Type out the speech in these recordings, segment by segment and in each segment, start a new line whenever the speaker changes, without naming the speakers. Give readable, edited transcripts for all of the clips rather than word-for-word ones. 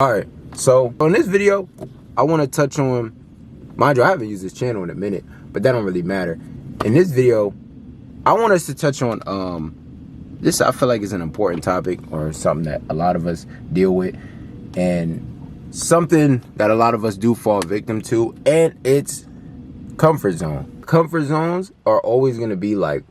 Alright, so on this video, I want to touch on, mind you, I haven't used this channel in a minute, but that don't really matter. In this video, I want us to touch on, this I feel like is an important topic, or something that a lot of us deal with, and something that a lot of us do fall victim to, and it's comfort zone. Comfort zones are always going to be like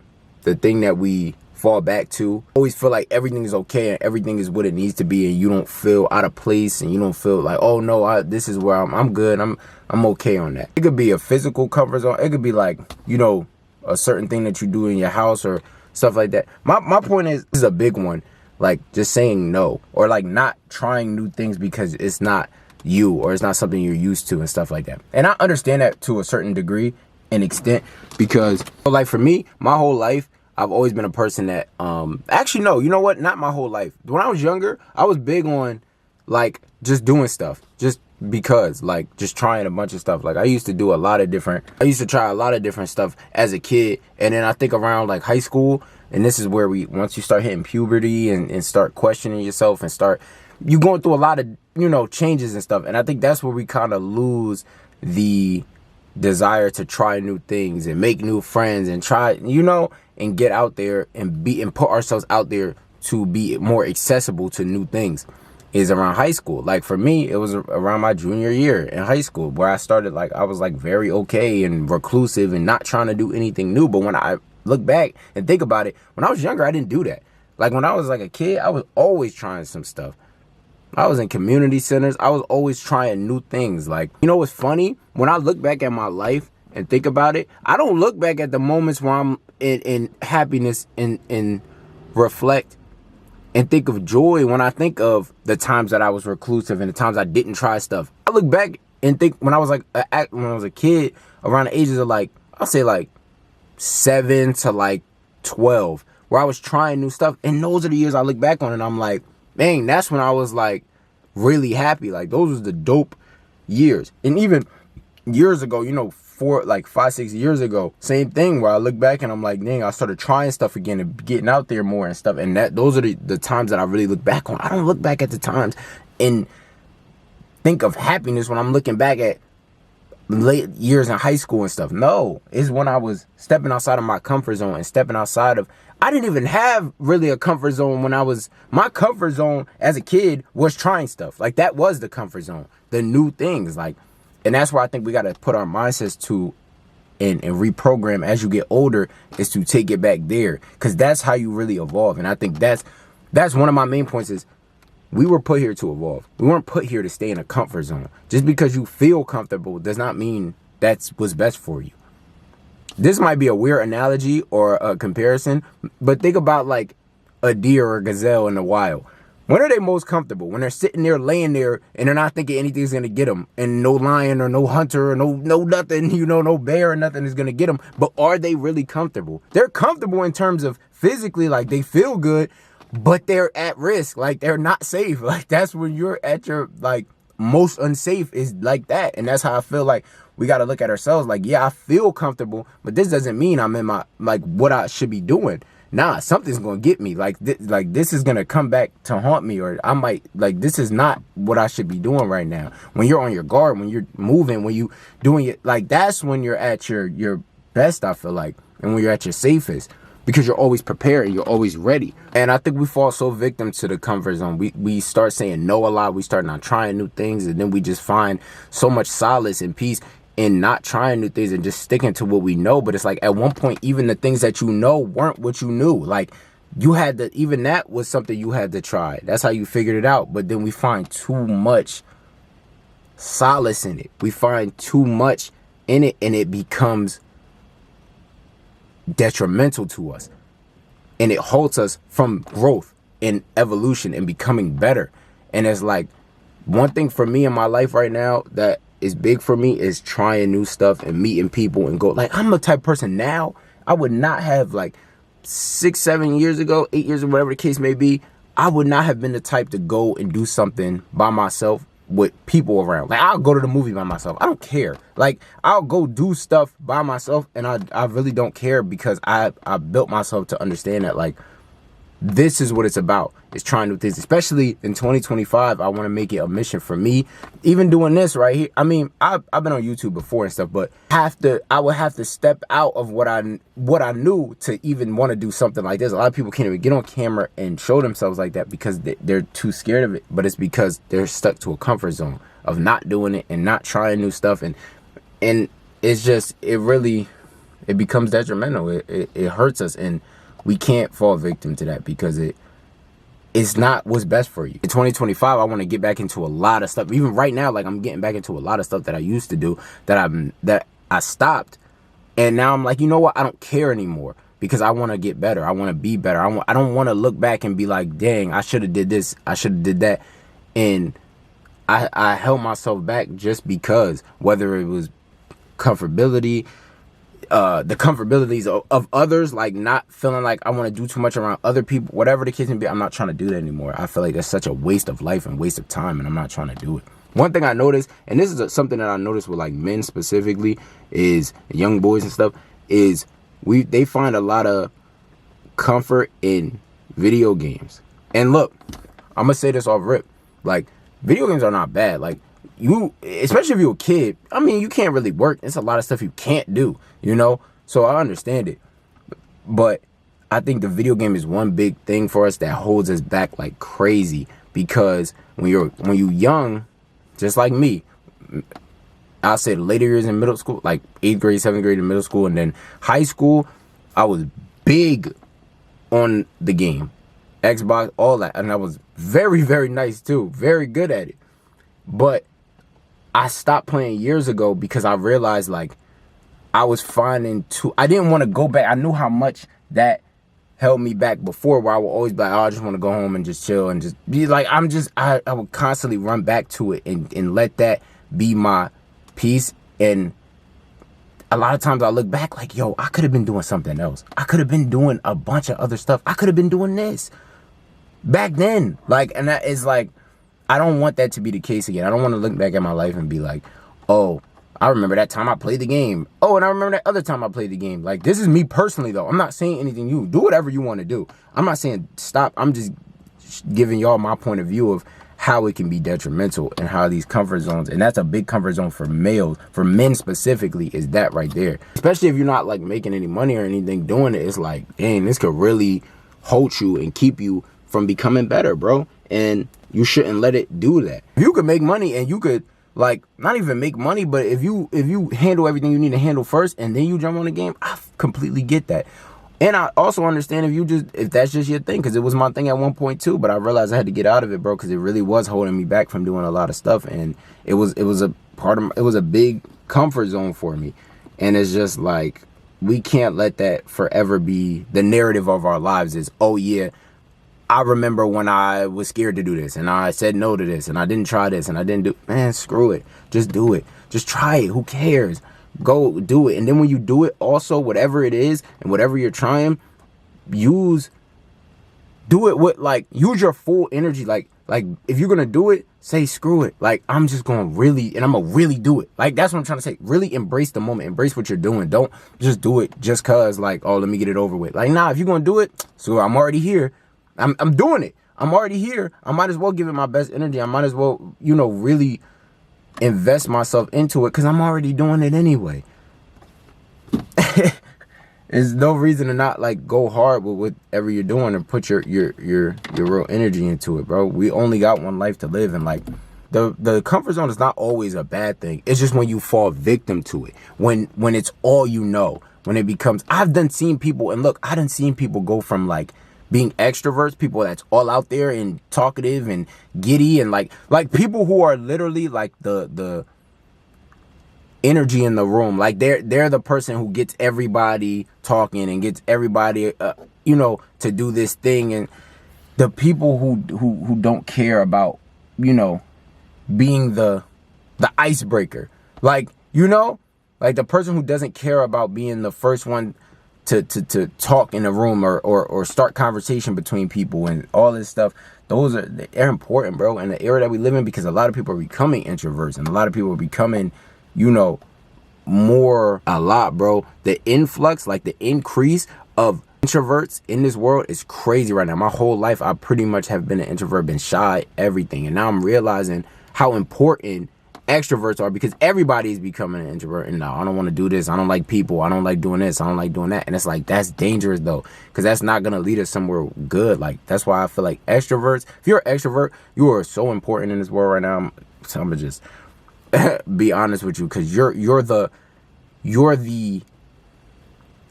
the thing that we fall back to. Always feel like everything is okay and everything is what it needs to be, and you don't feel out of place, and you don't feel like, oh no, this is where I'm good, I'm okay on that. It could be a physical comfort zone. It could be like, you know, a certain thing that you do in your house or stuff like that. My point is, this is a big one, like just saying no, or like not trying new things because it's not you, or it's not something you're used to and stuff like that. And I understand that to a certain degree and extent, because like for me, my whole life I've always been a person that, actually, no, you know what? Not my whole life. When I was younger, I was big on, like, just doing stuff. Just because, like, just trying a bunch of stuff. Like, I used to try a lot of different stuff as a kid. And then I think around, like, high school, and this is where once you start hitting puberty and start questioning yourself and you going through a lot of, you know, changes and stuff. And I think that's where we kind of lose the desire to try new things and make new friends and try, you know, and get out there and put ourselves out there to be more accessible to new things, is around high school. Like for me, it was around my junior year in high school where I started, like, I was like very okay and reclusive and not trying to do anything new. But when I look back and think about it, when I was younger, I didn't do that. Like when I was like a kid, I was always trying some stuff. I was in community centers. I was always trying new things. Like, you know what's funny? When I look back at my life and think about it, I don't look back at the moments where I'm in happiness and reflect and think of joy when I think of the times that I was reclusive and the times I didn't try stuff. I look back and think when I was like when I was a kid, around the ages of, like, I'll say like 7 to like 12, where I was trying new stuff. And those are the years I look back on and I'm like, man, that's when I was like really happy. Like those was the dope years. And even years ago, you know, 5, 6 years ago, same thing, where I look back and I'm like, dang, I started trying stuff again and getting out there more and stuff. And those are the times that I really look back on. I don't look back at the times and think of happiness when I'm looking back at late years in high school and stuff. No, it's when I was stepping outside of my comfort zone and stepping outside of, I didn't even have really a comfort zone when my comfort zone as a kid was trying stuff. Like that was the comfort zone, the new things, like. And that's where I think we got to put our mindsets to and reprogram as you get older, is to take it back there, because that's how you really evolve. And I think that's one of my main points, is we were put here to evolve. We weren't put here to stay in a comfort zone. Just because you feel comfortable does not mean that's what's best for you. This might be a weird analogy or a comparison, but think about like a deer or a gazelle in the wild. When are they most comfortable? When they're sitting there, laying there, and they're not thinking anything's going to get them. And no lion or no hunter or no nothing, you know, no bear or nothing is going to get them. But are they really comfortable? They're comfortable in terms of physically, like they feel good, but they're at risk. Like they're not safe. Like that's when you're at your, like, most unsafe, is like that. And that's how I feel like we got to look at ourselves. Like, yeah, I feel comfortable, but this doesn't mean I'm in my, like, what I should be doing. Nah, something's gonna get me. Like this is gonna come back to haunt me, or I might, like, this is not what I should be doing right now. When you're on your guard, when you're moving, when you doing it, like that's when you're at your best, I feel like, and when you're at your safest, because you're always prepared and you're always ready. And I think we fall so victim to the comfort zone. We start saying no a lot. We start not trying new things, and then we just find so much solace and peace in not trying new things and just sticking to what we know. But it's like at one point, even the things that you know weren't what you knew. Like you had to, even that was something you had to try. That's how you figured it out. But then we find too much solace in it. We find too much in it, and it becomes detrimental to us. And it halts us from growth and evolution and becoming better. And it's like, one thing for me in my life right now that is big for me is trying new stuff and meeting people and go, like, I'm the type of person now, I would not have, like 6, 7 years ago, 8 years or whatever the case may be, I would not have been the type to go and do something by myself with people around. Like, I'll go to the movie by myself. I don't care. Like, I'll go do stuff by myself, and I really don't care, because I built myself to understand that, like, this is what it's about. It's trying new things, especially in 2025. I want to make it a mission for me. Even doing this right here. I mean, I've been on YouTube before and stuff, but I would have to step out of what I knew to even want to do something like this. A lot of people can't even get on camera and show themselves like that because they're too scared of it. But it's because they're stuck to a comfort zone of not doing it and not trying new stuff, and it's just, it becomes detrimental. It hurts us, and we can't fall victim to that because it's not what's best for you. In 2025, I want to get back into a lot of stuff. Even right now, like, I'm getting back into a lot of stuff that I used to do that I stopped. And now I'm like, you know what? I don't care anymore because I want to get better. I want to be better. I don't want to look back and be like, dang, I should have did this. I should have did that. And I held myself back just because, whether it was comfortability, the comfortabilities of others, like not feeling like I want to do too much around other people, whatever the case may be. I'm not trying to do that anymore. I feel like that's such a waste of life and waste of time, and I'm not trying to do it. One thing I noticed, and this is something that I noticed with like men specifically, is young boys and stuff, is they find a lot of comfort in video games. And look, I'm gonna say this off rip, like, video games are not bad. Like, especially if you're a kid, I mean, you can't really work. It's a lot of stuff you can't do, you know? So I understand it. But I think the video game is one big thing for us that holds us back like crazy. Because when you're young, just like me, I'll say the later years in middle school, like 8th grade, 7th grade in middle school, and then high school, I was big on the game. Xbox, all that. And I was very, very nice too. Very good at it. But I stopped playing years ago because I realized, like, I was finding I didn't want to go back. I knew how much that held me back before, where I would always be like, oh, I just want to go home and just chill and just be like, I would constantly run back to it and let that be my peace. And a lot of times I look back like, yo, I could have been doing something else. I could have been doing a bunch of other stuff. I could have been doing this back then. Like, and that is like, I don't want that to be the case again. I don't want to look back at my life and be like, oh, I remember that time I played the game. Oh, and I remember that other time I played the game. Like, this is me personally, though. I'm not saying anything. You do whatever you want to do. I'm not saying stop. I'm just giving y'all my point of view of how it can be detrimental and how these comfort zones, and that's a big comfort zone for males, for men specifically, is that right there. Especially if you're not like making any money or anything doing it. It's like, dang, this could really hold you and keep you from becoming better, bro. And you shouldn't let it do that. If you could make money and you could, like, not even make money, but if you handle everything you need to handle first and then you jump on the game, I completely get that. And I also understand if that's just your thing, because it was my thing at one point too, but I realized I had to get out of it, bro, because it really was holding me back from doing a lot of stuff, and it was a big comfort zone for me. And it's just like, we can't let that forever be the narrative of our lives is, oh yeah, I remember when I was scared to do this and I said no to this and I didn't try this and I didn't do, man, screw it. Just do it. Just try it. Who cares? Go do it. And then when you do it, also, whatever it is and whatever you're trying, do it with, like, use your full energy. Like if you're going to do it, say screw it. Like, I'm just going to really do it. Like, that's what I'm trying to say. Really embrace the moment. Embrace what you're doing. Don't just do it just cause, like, oh, let me get it over with. Like, nah, if you're going to do it, so I'm already here. I'm doing it. I'm already here. I might as well give it my best energy. I might as well, really invest myself into it because I'm already doing it anyway. There's no reason to not, like, go hard with whatever you're doing and put your real energy into it, bro. We only got one life to live, and, like, the comfort zone is not always a bad thing. It's just when you fall victim to it, when it's all you know, when it becomes. I've done seen people go from, like, being extroverts, people that's all out there and talkative and giddy, and like people who are literally like the energy in the room. Like they're the person who gets everybody talking and gets everybody to do this thing. And the people who don't care about being the icebreaker, like the person who doesn't care about being the first one to talk in a room or start conversation between people and all this stuff. They're important, bro, in the era that we live in, because a lot of people are becoming introverts and a lot of people are becoming, bro. The influx, like the increase of Introverts in this world is crazy right now. My whole life, I pretty much have been an introvert, been shy, everything. And now I'm realizing how important extroverts are, because everybody is becoming an introvert. And no, I don't want to do this. I don't like people. I don't like doing this. I don't like doing that. And it's like, that's dangerous though, because that's not going to lead us somewhere good. Like, that's why I feel like extroverts, if you're an extrovert, you are so important in this world right now. So I'm going to just be honest with you, because you're the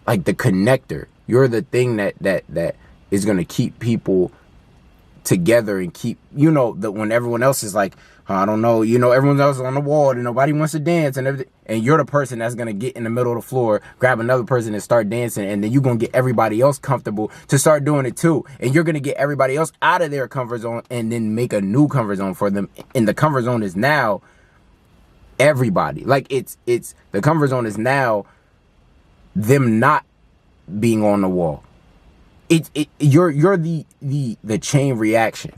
like the connector. You're the thing that is going to keep people together and keep, you know, that when everyone else is like, I don't know, you know, everyone else is on the wall and nobody wants to dance and everything, and you're the person that's going to get in the middle of the floor, grab another person and start dancing, and then you're going to get everybody else comfortable to start doing it too, and you're going to get everybody else out of their comfort zone and then make a new comfort zone for them. And the comfort zone is now everybody. Like, it's the comfort zone is now them not being on the wall. You're the chain reaction.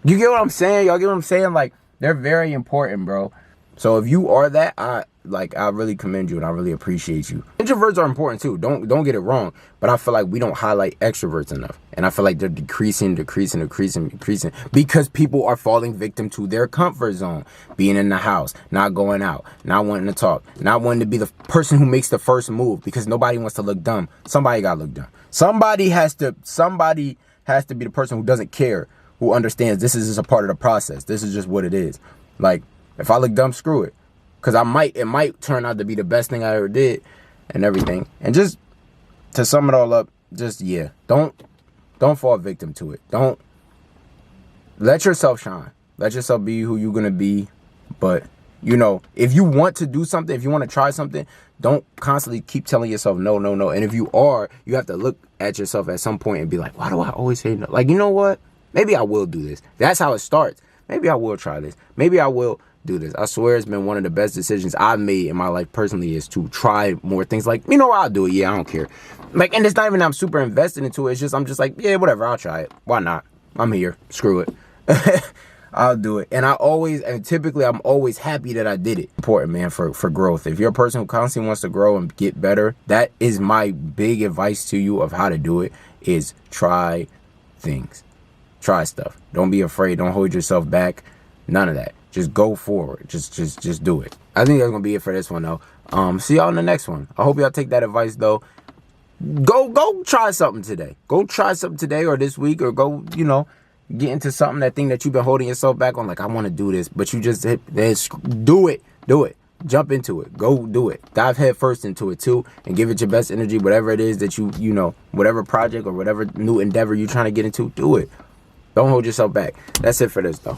You get what I'm saying? Y'all get what I'm saying? Like, they're very important, bro. So if you are that, I really commend you and I really appreciate you. Introverts are important too. Don't get it wrong. But I feel like we don't highlight extroverts enough. And I feel like they're decreasing because people are falling victim to their comfort zone. Being in the house, not going out, not wanting to talk, not wanting to be the person who makes the first move, because nobody wants to look dumb. Somebody gotta look dumb. Somebody has to be the person who doesn't care, who understands this is just a part of the process. This is just what it is. Like, if I look dumb, screw it. Because it might turn out to be the best thing I ever did and everything. And just to sum it all up, just, yeah, don't fall victim to it. Don't let yourself shine. Let yourself be who you're going to be. But, you know, if you want to do something, if you want to try something, don't constantly keep telling yourself no, no, no. And if you are, you have to look at yourself at some point and be like, why do I always say no? Like, you know what? Maybe I will do this. That's how it starts. Maybe I will try this. Maybe I will do this. I swear it's been one of the best decisions I've made in my life personally, is to try more things. Like, you know what, I'll do it. Yeah, I don't care. Like, and it's not even I'm super invested into it. It's just, I'm just like, yeah, whatever, I'll try it. Why not? I'm here. Screw it. I'll do it. And typically I'm always happy that I did it. Important, man, for growth. If you're a person who constantly wants to grow and get better, that is my big advice to you of how to do it, is try things. Try stuff. Don't be afraid. Don't hold yourself back. None of that. Just go forward. Just do it. I think that's gonna be it for this one though. See y'all in the next one. I hope y'all take that advice though. Go try something today. Go try something today or this week, or go, you know, get into something, that thing that you've been holding yourself back on. Like, I want to do this, but you just do it. Jump into it. Go do it. Dive head first into it too, and give it your best energy. Whatever it is that you know, whatever project or whatever new endeavor you're trying to get into, do it. Don't hold yourself back. That's it for this though.